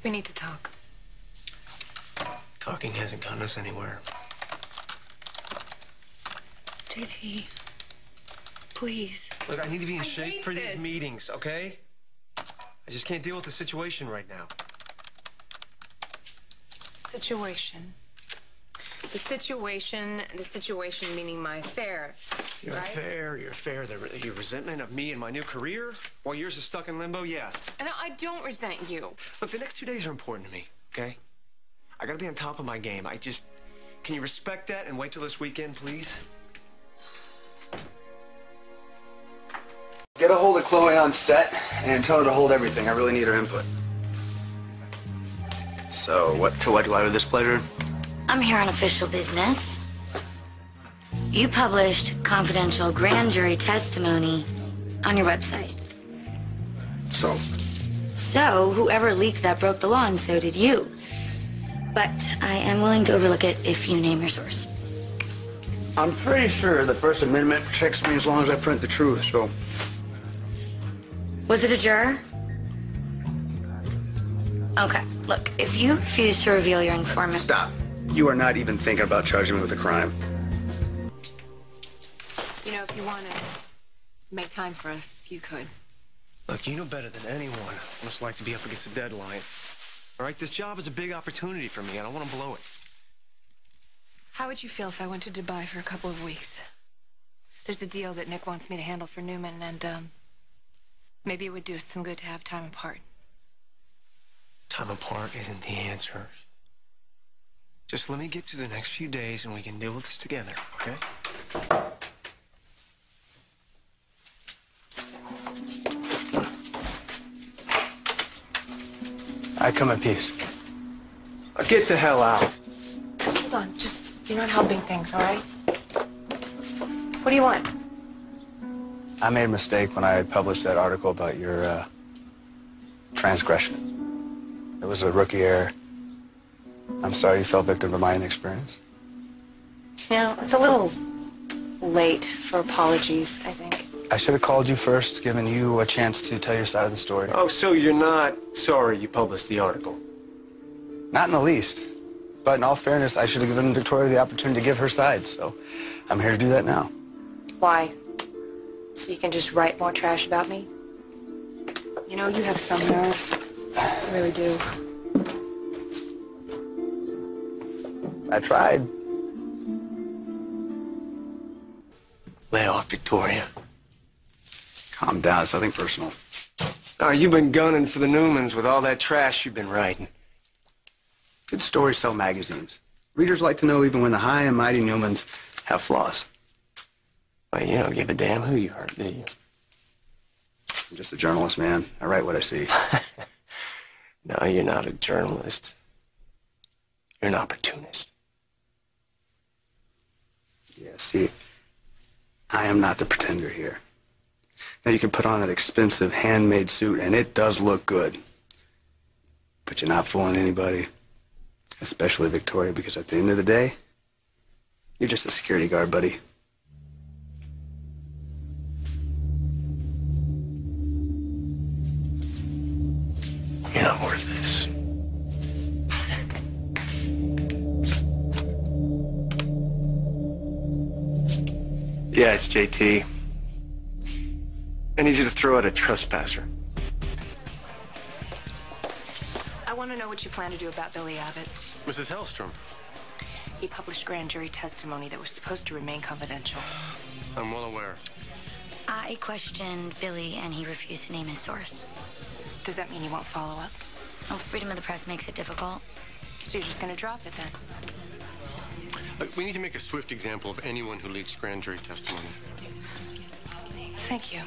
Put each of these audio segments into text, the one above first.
We need to talk. Talking hasn't gotten us anywhere. JT, please. Look, I need to be in shape hate for this. these meetings, okay? I just can't deal with the situation right now. Situation. The situation meaning my affair. Your right? affair, your resentment of me and my new career, while yours is stuck in limbo, yeah. And I don't resent you. Look, the next 2 days are important to me, okay? I gotta be on top of my game. Can you respect that and wait till this weekend, please? Get a hold of Chloe on set and tell her to hold everything. I really need her input. So, what do I do with this pleasure? I'm here on official business. You published confidential grand jury testimony on your website. So, whoever leaked that broke the law, and so did you. But I am willing to overlook it if you name your source. I'm pretty sure the First Amendment protects me as long as I print the truth, so... Was it a juror? Okay, look, if you refuse to reveal your informant... Stop. You are not even thinking about charging me with a crime. You know, if you want to make time for us, you could. Look, you know better than anyone what it's like to be up against a deadline. All right, this job is a big opportunity for me. I don't want to blow it. How would you feel if I went to Dubai for a couple of weeks? There's a deal that Nick wants me to handle for Newman, and, maybe it would do us some good to have time apart. Time apart isn't the answer. Just let me get through the next few days and we can deal with this together, okay? I come in peace. Get the hell out. Hold on, you're not helping things, all right? What do you want? I made a mistake when I published that article about your, transgression. It was a rookie error. I'm sorry you fell victim to my inexperience. You know, it's a little late for apologies, I think. I should have called you first, given you a chance to tell your side of the story. Oh, so you're not sorry you published the article? Not in the least. But in all fairness, I should have given Victoria the opportunity to give her side, so I'm here to do that now. Why? So you can just write more trash about me? You know, you have some nerve. You really do. I tried. Lay off, Victoria. Calm down, it's nothing personal. Oh, you've been gunning for the Newmans with all that trash you've been writing. Good stories sell magazines. Readers like to know even when the high and mighty Newmans have flaws. Well, you don't give a damn who you hurt, do you? I'm just a journalist, man. I write what I see. No, you're not a journalist. You're an opportunist. Yeah, see, I am not the pretender here. Now, you can put on that expensive handmade suit, and it does look good. But you're not fooling anybody, especially Victoria, because at the end of the day, you're just a security guard, buddy. You're not worth this. Yeah, it's JT. I need you to throw out a trespasser. I want to know what you plan to do about Billy Abbott. Mrs. Hellstrom. He published grand jury testimony that was supposed to remain confidential. I'm well aware. I questioned Billy, and he refused to name his source. Does that mean you won't follow up? Well, freedom of the press makes it difficult. So you're just going to drop it then? We need to make a swift example of anyone who leaks grand jury testimony. Thank you.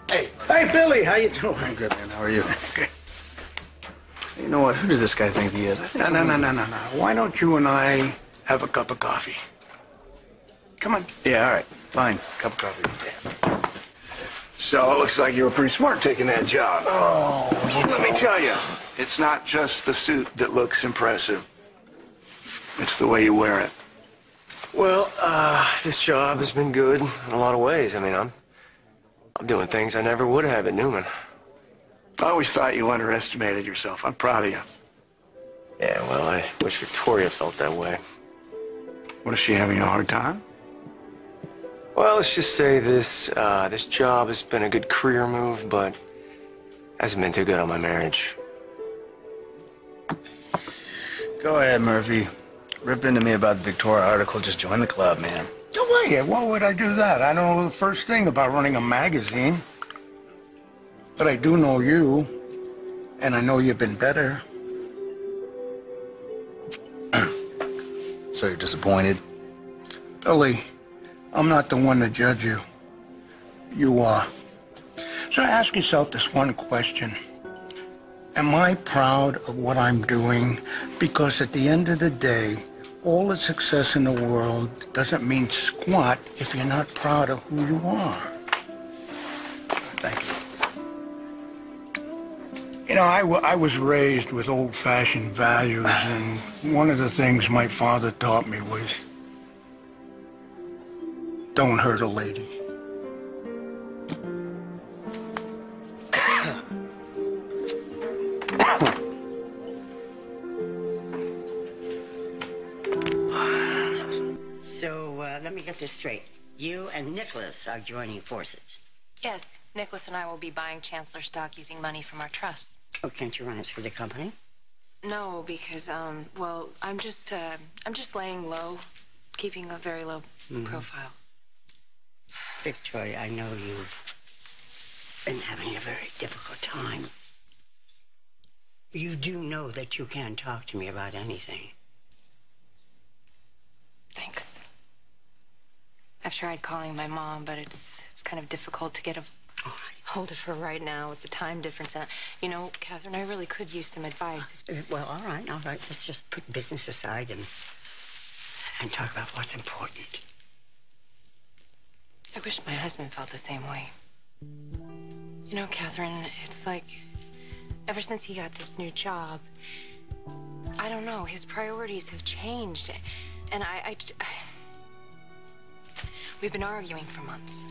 Hey, Billy, how you doing? I'm good, man. How are you? Good. You know what? Who does this guy think he is? No. Why don't you and I have a cup of coffee? Come on. Yeah, all right. Fine. Cup of coffee. So it looks like you were pretty smart taking that job. Oh, Let me tell you, it's not just the suit that looks impressive. It's the way you wear it. Well, this job has been good in a lot of ways. I mean, I'm I'm doing things I never would have at Newman. I always thought you underestimated yourself. I'm proud of you. Yeah, well, I wish Victoria felt that way. What, is she having a hard time? Well, let's just say this job has been a good career move, but hasn't been too good on my marriage. Go ahead, Murphy. Rip into me about the Victoria article. Just join the club, man. No way. Why would I do that? I don't know the first thing about running a magazine. But I do know you, and I know you've been better. So you're disappointed? Billy, I'm not the one to judge you. You are. So ask yourself this one question. Am I proud of what I'm doing? Because at the end of the day, all the success in the world doesn't mean squat if you're not proud of who you are. Thank you. You know, I was raised with old-fashioned values, and one of the things my father taught me was, don't hurt a lady. So, let me get this straight. You and Nicholas are joining forces. Yes, Nicholas and I will be buying Chancellor stock using money from our trusts. Oh, can't you run it through the company? No, because, well, I'm just laying low, keeping a very low profile. Victoria, I know you've been having a very difficult time. You do know that you can talk to me about anything. Thanks. I've tried calling my mom, but it's kind of difficult to get a hold of her right now with the time difference. And, you know, Catherine, I really could use some advice. Well, all right. Let's just put business aside and talk about what's important. I wish my husband felt the same way. You know, Catherine, it's like ever since he got this new job, I don't know, his priorities have changed. And we've been arguing for months.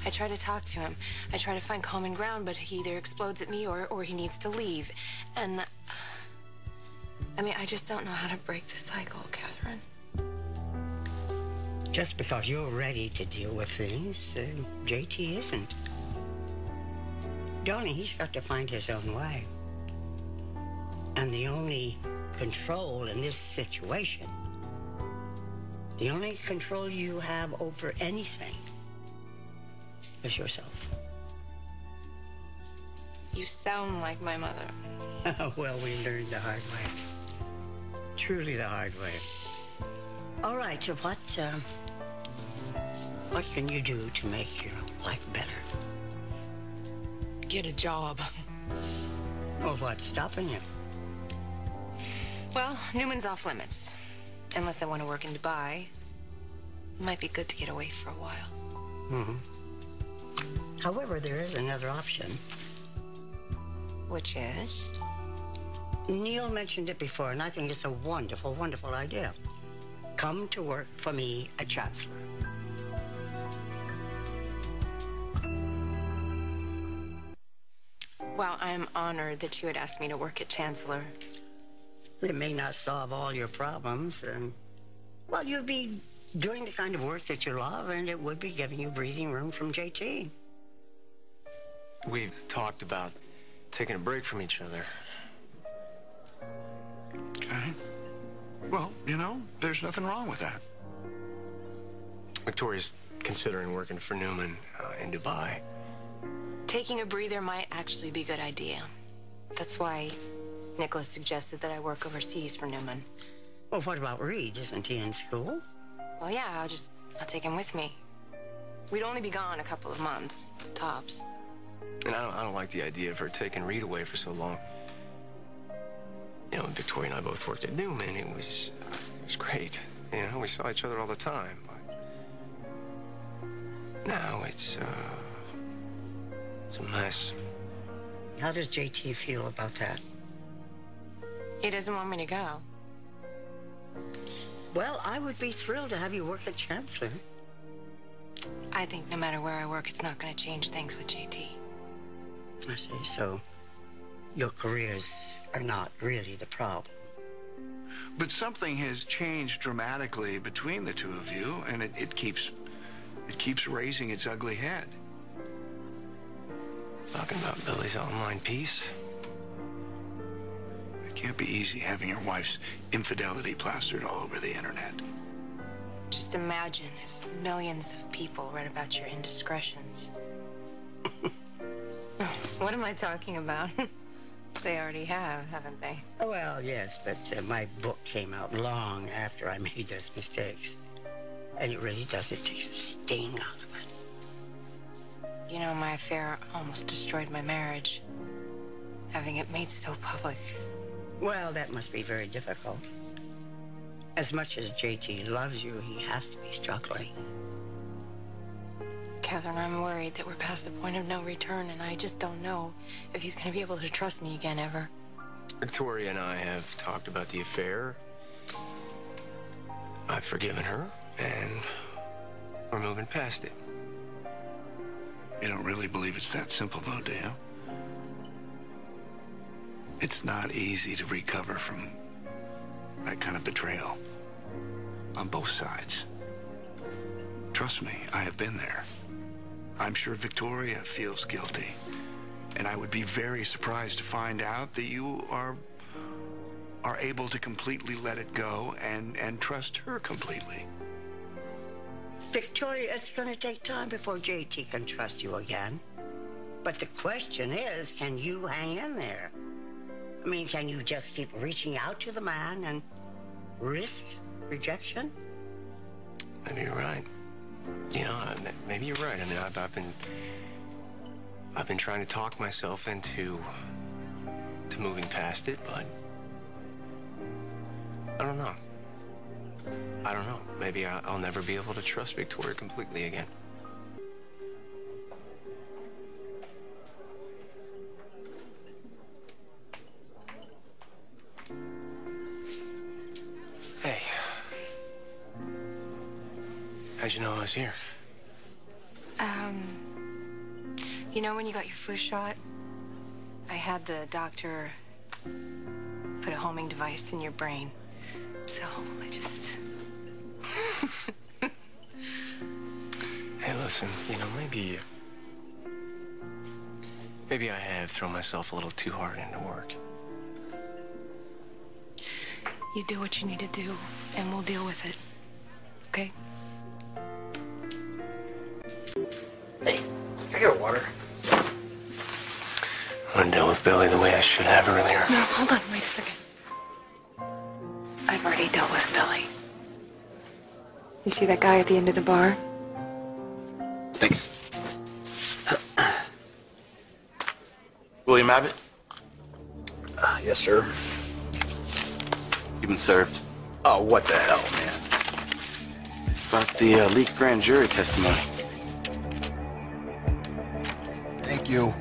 I try to talk to him. I try to find common ground, but he either explodes at me or he needs to leave. And, I mean, I just don't know how to break the cycle, Catherine. Just because you're ready to deal with things, JT isn't. Darling, he's got to find his own way. And the only control in this situation, the only control you have over anything is yourself. You sound like my mother. Well, we learned the hard way. Truly the hard way. All right, so what can you do to make your life better? Get a job. Well, what's stopping you? Well, Newman's off limits. Unless I want to work in Dubai. It might be good to get away for a while. However, there is another option. Which is? Neil mentioned it before, and I think it's a wonderful, wonderful idea. Come to work for me at Chancellor. Well, I'm honored that you had asked me to work at Chancellor. It may not solve all your problems, and, well, you'd be doing the kind of work that you love, and it would be giving you breathing room from JT. We've talked about taking a break from each other. Okay. Well, you know, there's nothing wrong with that. Victoria's considering working for Newman in Dubai. Taking a breather might actually be a good idea. That's why Nicholas suggested that I work overseas for Newman. Well, what about Reed? Isn't he in school? Well, yeah, I'll take him with me. We'd only be gone a couple of months, tops. And I don't like the idea of her taking Reed away for so long. You know, Victoria and I both worked at Newman. It was great. You know, we saw each other all the time. But now it's a mess. How does JT feel about that? He doesn't want me to go. Well, I would be thrilled to have you work at Chancellor. I think no matter where I work, it's not going to change things with JT. I see. So your careers are not really the problem. But something has changed dramatically between the two of you, and it keeps raising its ugly head. Talking about Billy's online piece. It can't be easy having your wife's infidelity plastered all over the internet. Just imagine if millions of people read about your indiscretions. What am I talking about? They already have, haven't they? Well, yes, but my book came out long after I made those mistakes. And it really does. It takes the sting out of it. You know, my affair almost destroyed my marriage. Having it made so public. Well, that must be very difficult. As much as JT loves you, he has to be struggling. Catherine, I'm worried that we're past the point of no return, and I just don't know if he's going to be able to trust me again ever. Victoria and I have talked about the affair. I've forgiven her, and we're moving past it. You don't really believe it's that simple, though, do you? It's not easy to recover from that kind of betrayal on both sides. Trust me, I have been there. I'm sure Victoria feels guilty, and I would be very surprised to find out that you are able to completely let it go and trust her completely. Victoria, it's going to take time before JT can trust you again. But the question is, can you hang in there? I mean, can you just keep reaching out to the man and risk rejection? Maybe you're right. You know, maybe you're right. I mean, I've been trying to talk myself into moving past it, but I don't know. I don't know. Maybe I'll never be able to trust Victoria completely again. Hey. How'd you know I was here? You know when you got your flu shot? I had the doctor put a homing device in your brain. So I just... Hey, listen, you know, maybe I have thrown myself a little too hard into work. You do what you need to do, and we'll deal with it. Okay? Hey, can I get a water? I'm gonna deal with Billy the way I should have earlier. No, hold on, wait a second. I've already dealt with Billy. You see that guy at the end of the bar? Thanks. William Abbott? Yes, sir. You've been served. Oh, what the hell, man? It's about the leaked grand jury testimony. Thank you.